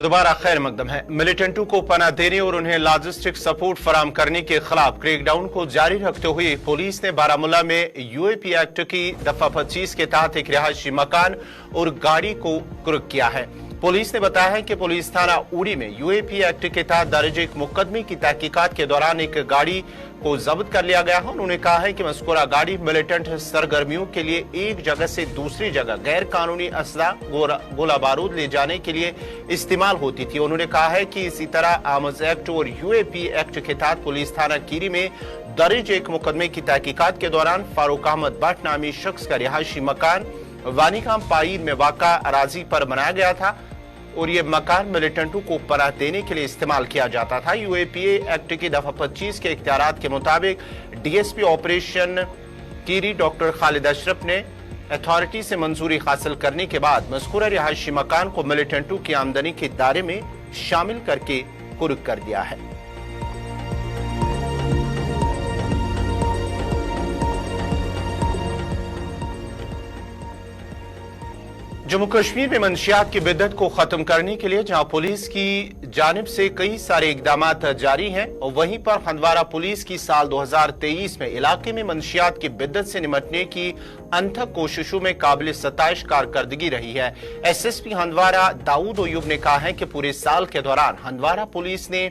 दोबारा खैर मकदम है। मिलिटेंटों को पनाह देने और उन्हें लॉजिस्टिक सपोर्ट फराम करने के खिलाफ क्रैकडाउन को जारी रखते हुए पुलिस ने बारामूला में यूएपी एक्ट की दफा 25 के तहत एक रिहायशी मकान और गाड़ी को कुर्क किया है। पुलिस ने बताया है कि पुलिस थाना उड़ी में यूएपी एक्ट के तहत दर्ज एक मुकदमे की तहकीकात के दौरान एक गाड़ी को जब्त कर लिया गया है। उन्होंने कहा है कि मज़कूरा गाड़ी मिलिटेंट सरगर्मियों के लिए एक जगह से दूसरी जगह गैर कानूनी असला गोला बारूद ले जाने के लिए इस्तेमाल होती थी। उन्होंने कहा है कि इसी तरह आर्म्स एक्ट और यूएपी एक्ट के तहत पुलिस थाना कीरी में दर्ज एक मुकदमे की तहकीकात के दौरान फारूक अहमद भट्ट नामी शख्स का रिहायशी मकान वानीखाम पाईर में वाक़ा अराजी पर बनाया गया था और ये मकान मिलिटेंटों को पनाह देने के लिए इस्तेमाल किया जाता था। यूएपी एक्ट की दफा 25 के इख्तियारात के मुताबिक डीएसपी ऑपरेशन कीरी डॉक्टर खालिद अशरफ ने अथॉरिटी से मंजूरी हासिल करने के बाद मज़कूरा रिहायशी मकान को मिलिटेंटों की आमदनी के दायरे में शामिल करके कुर्क कर दिया है। जम्मू कश्मीर में मंशियात की बिद्दत को खत्म करने के लिए जहां पुलिस की जानिब से कई सारे इकदामात जारी हैं और वहीं पर हंदवारा पुलिस की साल 2023 में इलाके में मंशियात की बिद्दत से निपटने की अनथक कोशिशों में काबिल सताइश कारकर्दगी रही है। एसएसपी हंदवारा दाऊद अयूब ने कहा है कि पूरे साल के दौरान हंदवारा पुलिस ने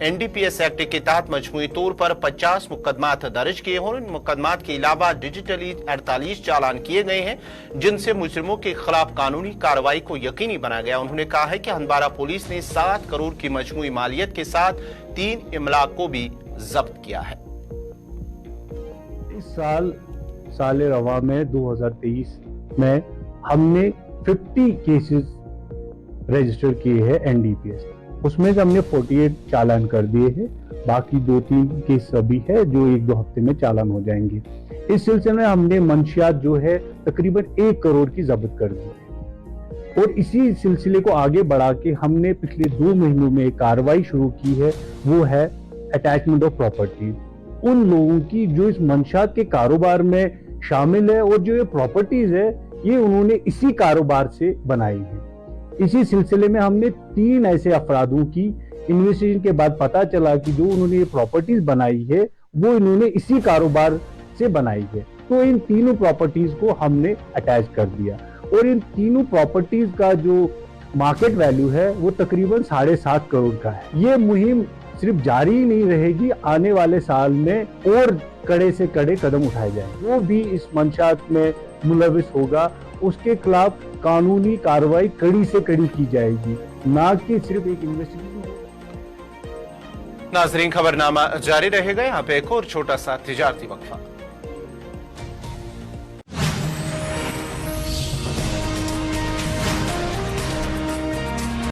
एनडीपीएस एक्ट के तहत मजमूई तौर पर 50 मुकदमात दर्ज किए और इन मुकदमात के अलावा डिजिटली 48 चालान किए गए हैं जिनसे मुजरिमों के खिलाफ कानूनी कार्रवाई को यकीनी बनाया गया। उन्होंने कहा है कि हंदवारा पुलिस ने 7 करोड़ की मजमूई मालियत के साथ 3 इमलाक को भी जब्त किया है। इस साल रवा में 2023 में हमने 50 केसेस रजिस्टर किए हैं एनडीपीएस। उसमें से हमने 48 चालान कर दिए हैं, बाकी 2-3 केस अभी है जो 1-2 हफ्ते में चालान हो जाएंगे। इस सिलसिले में हमने मंशियात जो है तकरीबन 1 करोड़ की जब्त कर दी है और इसी सिलसिले को आगे बढ़ा के हमने पिछले 2 महीनों में एक कार्रवाई शुरू की है, वो है अटैचमेंट ऑफ प्रॉपर्टीज। उन लोगों की जो इस मंशियात के कारोबार में शामिल है और जो ये प्रॉपर्टीज है ये उन्होंने इसी कारोबार से बनाई है। इसी सिलसिले में हमने 3 ऐसे अफरादों की इन्वेस्टिगेशन के बाद पता चला कि जो उन्होंने ये प्रॉपर्टीज बनाई है वो इन्होंने इसी कारोबार से बनाई है। तो इन तीनों प्रॉपर्टीज को हमने अटैच कर दिया और इन तीनों प्रॉपर्टीज का जो मार्केट वैल्यू है वो तकरीबन 7.5 करोड़ का है। ये मुहिम सिर्फ जारी ही नहीं रहेगी, आने वाले साल में और कड़े से कड़े कदम उठाए जाएंगे। जो भी इस मंशात में मुलविस होगा उसके खिलाफ कानूनी कार्रवाई कड़ी से कड़ी की जाएगी, ना कि सिर्फ एक इन्वेस्टिगेशन। नाजरीन, खबरनामा जारी रहेगा। यहाँ पे एक और छोटा सा तिजारती वक्फा।